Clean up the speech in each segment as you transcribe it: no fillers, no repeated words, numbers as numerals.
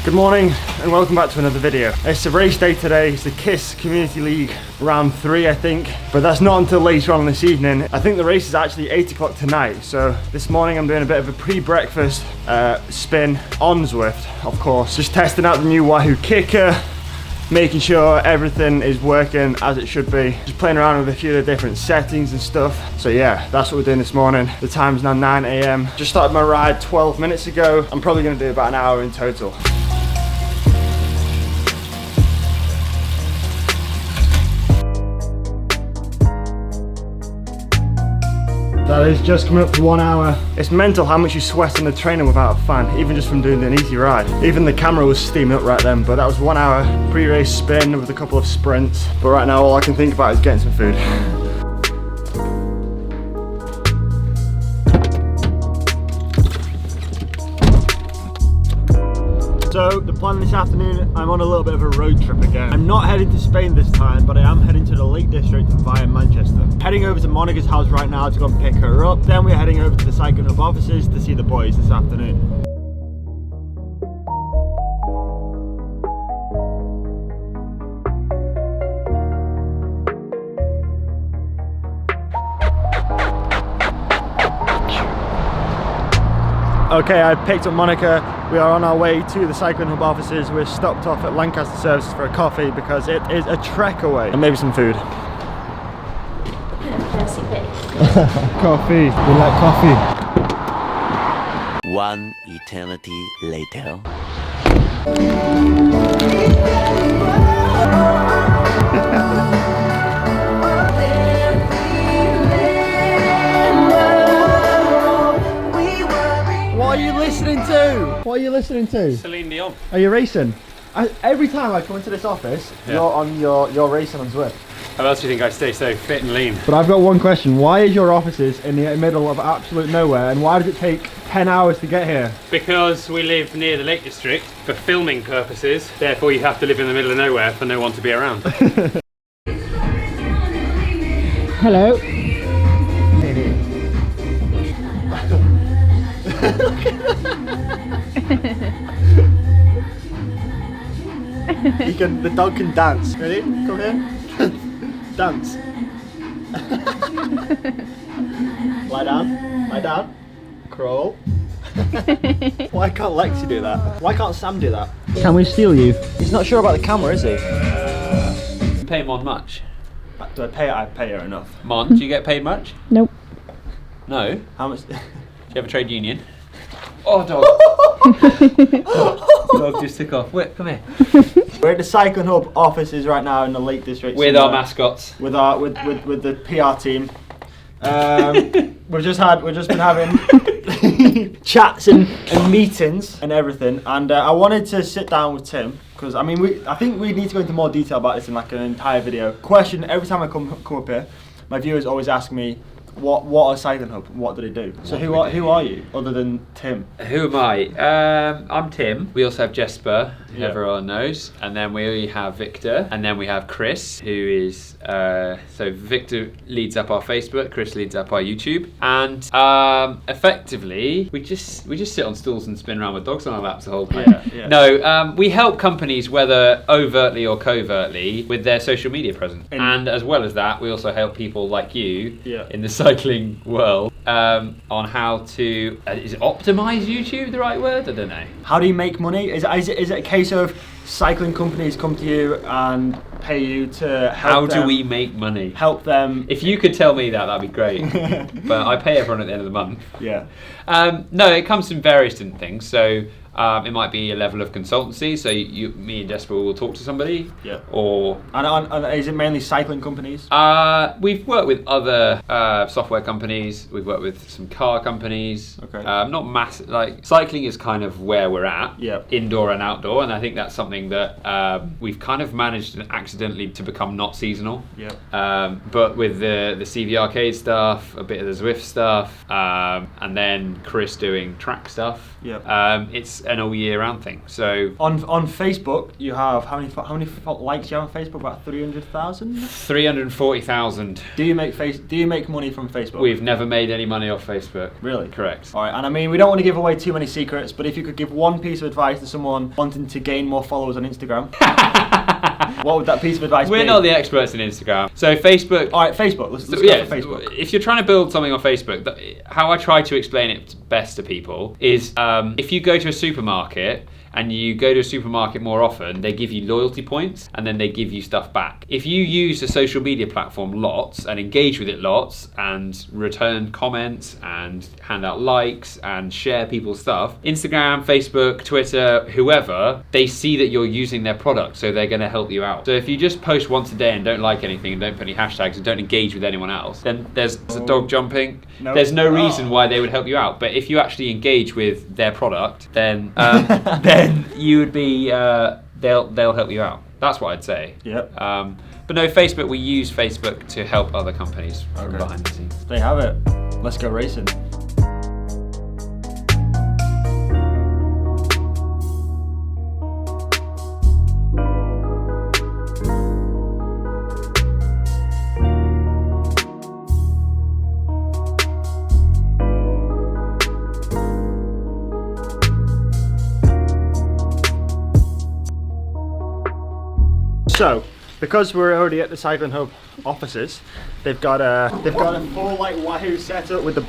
Good morning and welcome back to another video. It's a race day today. It's the KISS Community League round 3 I think, but that's not until later on this evening. I think the race is actually 8 o'clock tonight, so this morning I'm doing a bit of a pre-breakfast spin on Zwift, of course. Just testing out the new Wahoo kicker, making sure everything is working as it should be. Just playing around with a few of the different settings and stuff. So yeah, that's what we're doing this morning. The time's now 9 AM. Just started my ride 12 minutes ago. I'm probably gonna do about an hour in total. That is just coming up to 1 hour. It's mental how much you sweat on the trainer without a fan, even just from doing an easy ride. Even the camera was steaming up right then, but that was 1 hour pre-race spin with a couple of sprints. But right now all I can think about is getting some food. So the plan this afternoon, I'm on a little bit of a road trip again. I'm not heading to Spain this time, but I am heading to the Lake District via Manchester. Heading over to Monica's house right now to go and pick her up. Then we're heading over to the Cycling Hub offices to see the boys this afternoon. Okay, I picked up Monica. We are on our way to the Cycling Hub offices. We're stopped off at Lancaster Services for a coffee because it is a trek away. And maybe some food. Coffee. We like coffee. One eternity later. What are you listening to? What are you listening to? Celine Dion. Are you racing? Every time I come into this office, you're racing on Zwift. How else do you think I stay so fit and lean? But I've got one question. Why is your offices in the middle of absolute nowhere, and why does it take 10 hours to get here? Because we live near the Lake District for filming purposes. Therefore, you have to live in the middle of nowhere for no one to be around. Hello. The dog can dance. Ready? Come here. Dance. Lie down. Lie down. Crawl. Why can't Lexi do that? Why can't Sam do that? Can we steal you? He's not sure about the camera, is he? You pay Mon much? Do I pay? I pay her enough. Mon, do you get paid much? Nope. No? How much? Do you have a trade union? Oh, dog. Dog just took off. Wait, come here. We're at the Cycling Hub offices right now in the Lake District. With our mascots. With the PR team. We've just been having chats and meetings and everything, and I wanted to sit down with Tim because I think we need to go into more detail about this in like an entire video. Question every time I come up here, my viewers always ask me, what are Cycling Hub? What do they do? So who are you other than Tim? Who am I? I'm Tim. We also have Jesper, who everyone knows, and then we have Victor, and then we have Chris, who is so Victor leads up our Facebook, Chris leads up our YouTube, and effectively we just sit on stools and spin around with dogs on our laps the whole time. No, we help companies, whether overtly or covertly, with their social media presence, and as well as that, we also help people like you in the cycling world on how to is optimize YouTube the right word? I don't know. How do you make money? Is it a case of cycling companies come to you and pay you to help them? How do we make money? Help them. If you could tell me that, that'd be great. But I pay everyone at the end of the month. Yeah. No, it comes in various different things. So it might be a level of consultancy. So me and Jesper will talk to somebody. Yeah. Or and is it mainly cycling companies? We've worked with other software companies. We've worked with some car companies. Okay. Not massive. Like cycling is kind of where we're at. Yeah. Indoor and outdoor, and I think that's something that we've kind of managed accidentally to become not seasonal. Yeah. But with the CV Arcade stuff, a bit of the Zwift stuff, and then Chris doing track stuff. Yeah. It's it's an all year round thing. So on Facebook, you have how many likes do you have on Facebook? About 300,000. 340,000. Do you make money from Facebook? We've never made any money off Facebook. Really? Correct. All right, and I mean, we don't want to give away too many secrets, but if you could give one piece of advice to someone wanting to gain more followers on Instagram, what would that piece of advice be? We're not the experts in Instagram. So Facebook. All right, Facebook. Let's go for Facebook. If you're trying to build something on Facebook, how I try to explain it best to people is if you go to a supermarket and you go to a supermarket more often, they give you loyalty points and then they give you stuff back. If you use a social media platform lots and engage with it lots and return comments and hand out likes and share people's stuff, Instagram, Facebook, Twitter, whoever, they see that you're using their product, so they're going to help you out. So if you just post once a day and don't like anything and don't put any hashtags and don't engage with anyone else, then there's a dog jumping. No. There's no reason why they would help you out. But if you actually engage with their product, then then you would be they'll help you out. That's what I'd say. Yep. But no, Facebook, we use Facebook to help other companies from behind the scenes. There you have it. Let's go racing. So, because we're already at the Cycling Hub offices, they've got a full like wahoo setup with the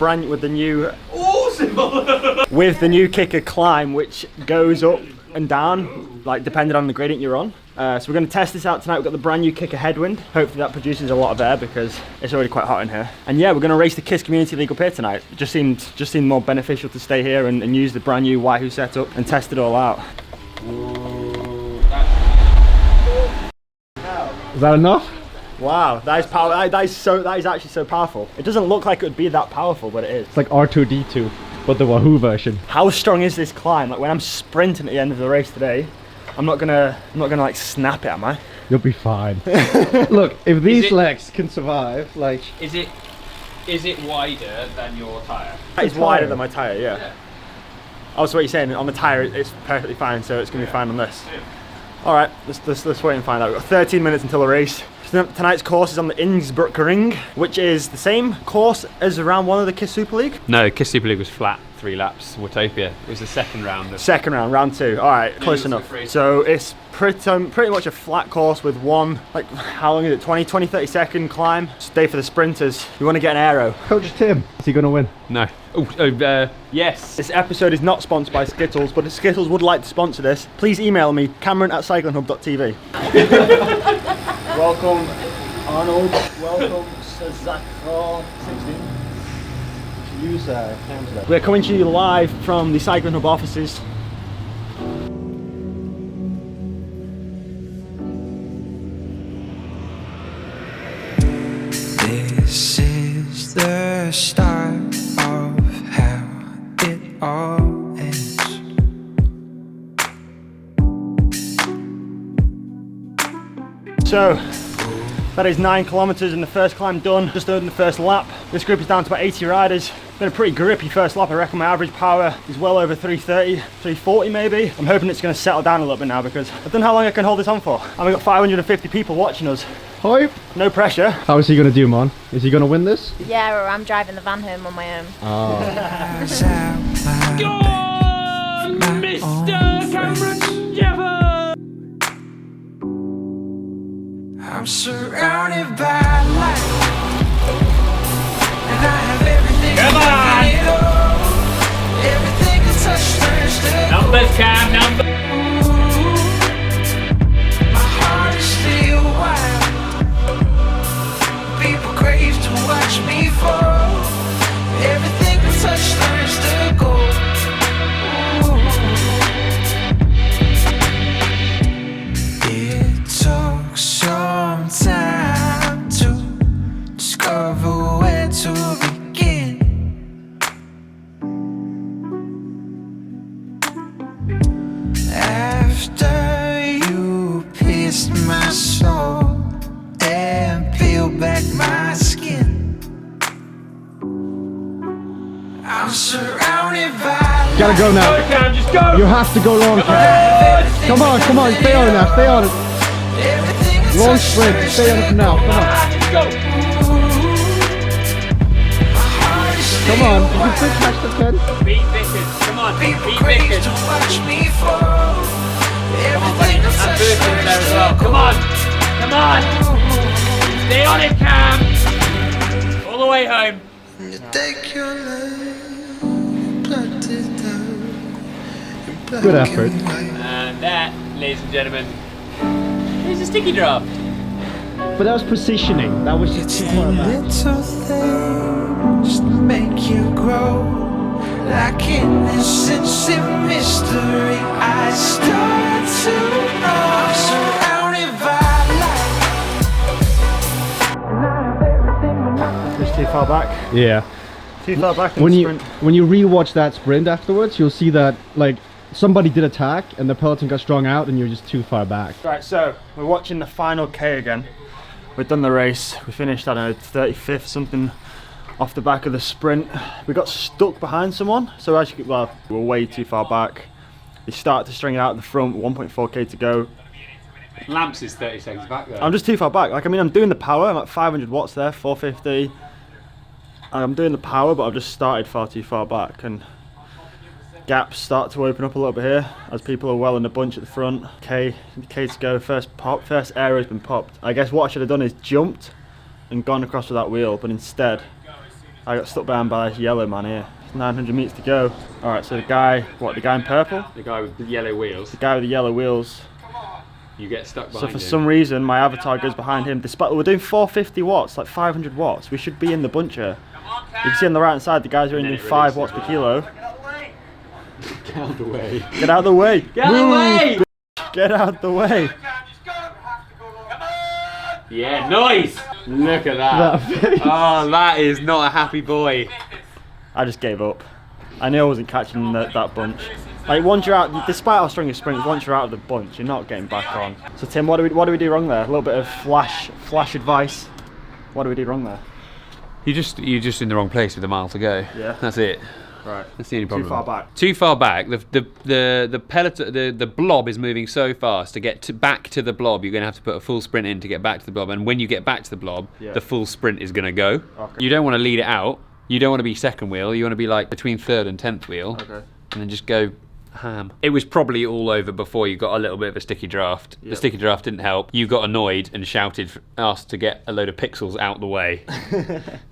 new kicker climb, which goes up and down like depending on the gradient you're on. So we're going to test this out tonight. We've got the brand new kicker headwind. Hopefully that produces a lot of air because it's already quite hot in here. And yeah, we're going to race the KISS Community League up here tonight. It just seemed more beneficial to stay here and use the brand new wahoo setup and test it all out. Is that enough? Wow, that is actually so powerful. It doesn't look like it would be that powerful, but it is. It's like R2-D2, but the Wahoo version. How strong is this climb? Like when I'm sprinting at the end of the race today, I'm not gonna like snap it, am I? You'll be fine. Look, if these legs can survive, like... Is it wider than your tyre? It's wider than my tyre, yeah. Oh, so what you're saying, on the tyre it's perfectly fine, so it's gonna be fine on this. Yeah. All right, let's wait and find out. We've got 13 minutes until the race. So tonight's course is on the Innsbruckring, which is the same course as round one of the KISS Super League. No, KISS Super League was flat, 3 laps. Watopia. It was the second round. Second round, round 2. All right, close enough. So it's pretty much a flat course with one, like, how long is it? 20, 30 second climb. Stay for the sprinters. We want to get an aero. Coach Tim, is he going to win? No. Yes. This episode is not sponsored by Skittles, but if Skittles would like to sponsor this, please email me, cameron@cyclinghub.tv. Welcome, Arnold. Welcome, Zach16. Use names there. We're coming to you live from the Cycling Hub offices. This is the start of how it all ends. So, that is 9 kilometers and the first climb done, just over the first lap. This group is down to about 80 riders. Been a pretty grippy first lap. I reckon my average power is well over 330, 340 maybe. I'm hoping it's going to settle down a little bit now because I don't know how long I can hold this on for. And we've got 550 people watching us. Hype! No pressure. How is he going to do, man? Is he going to win this? Yeah, or I'm driving the van home on my own. Oh. Go on, Mr. Cameron Jeffer! I'm surrounded by light, and I have everything. Come on! Everything I touch turns to Numbers, Cam, numbers! my heart is still wild. People crave to watch me fall. Everything I touch turns to gold. It took some time to discover where to begin. After you pierced my soul and peeled back my skin, I'm surrounded by gotta go now. Go, Cam, just go. You have to go long, Cam. Come on, stay on it now, stay on it. Long sprint, stay on it now, come on. Go. Come on, you can still catch the 10. Beat Vickers, come on, beat Vickers. To watch me fall. Everything And Birkin there as well. Come on, come on. Stay on it, Cam. All the way home. You take your life, plucked it down. Good effort. And that, ladies and gentlemen, is a sticky draft. But that was positioning, that was just too far back. Little things make you grow. Like innocence and mystery, I start to know. I'm surrounded by light. Just too far back. Yeah. Too far back in When the you sprint. when you rewatch that sprint afterwards, you'll see that like somebody did attack and the peloton got strung out and you're just too far back. Right, so we're watching the final K again. We've done the race. We finished, I don't know, 35th something off the back of the sprint. We got stuck behind someone, so actually, well, we were way too far back. They started to string it out at the front, 1.4k to go. Lamps is 30 seconds back though. I'm just too far back. Like, I mean, I'm doing the power. I'm at 500 watts there, 450. I'm doing the power, but I've just started far too far back, and gaps start to open up a little bit here as people are well in a bunch at the front. K to go. First pop. First aero has been popped. I guess what I should have done is jumped and gone across with that wheel, but instead I got stuck behind by this yellow man here. 900 meters to go. All right, so the guy in purple, The guy with the yellow wheels. the guy with the yellow wheels. You get stuck behind So for him. some reason, my avatar goes behind him. Despite we're doing 450 watts, like 500 watts, we should be in the bunch here. You can see on the right hand side, the guys are And then doing it 5 releases. watts per kilo. Get out of the way. Get out of the way! Get out of the way! Get out of the way! Yeah, nice! Look at that. That face. Oh, that is not a happy boy. I just gave up. I knew I wasn't catching that bunch. Like once you're out, despite how strong your sprint is, once you're out of the bunch, you're not getting back on. So Tim, what do we do wrong there? A little bit of flash advice. What do we do wrong there? You're just in the wrong place with a mile to go. Yeah. That's it. Right. That's the only problem. Too far back. Too far back. The peloton, the blob is moving so fast. To get back to the blob, you're going to have to put a full sprint in to get back to the blob. And when you get back to the blob, Yeah. the full sprint is going to go. Okay. You don't want to lead it out. You don't want to be second wheel. You want to be like between third and 10th wheel. Okay. And then just go ham. It was probably all over before you got a little bit of a sticky draft. Yep. The sticky draft didn't help. You got annoyed and shouted, asked to get a load of pixels out the way.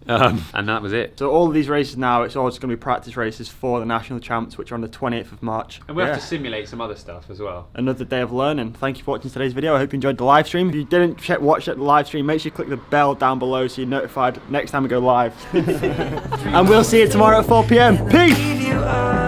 And that was it. So all of these races now, it's all just going to be practice races for the national champs, which are on the 28th of March. And we have Yeah. to simulate some other stuff as well. Another day of learning. Thank you for watching today's video. I hope you enjoyed the live stream. If you didn't watch the live stream, make sure you click the bell down below so you're notified next time we go live. And we'll see you tomorrow at 4 p.m. Peace! Give you up.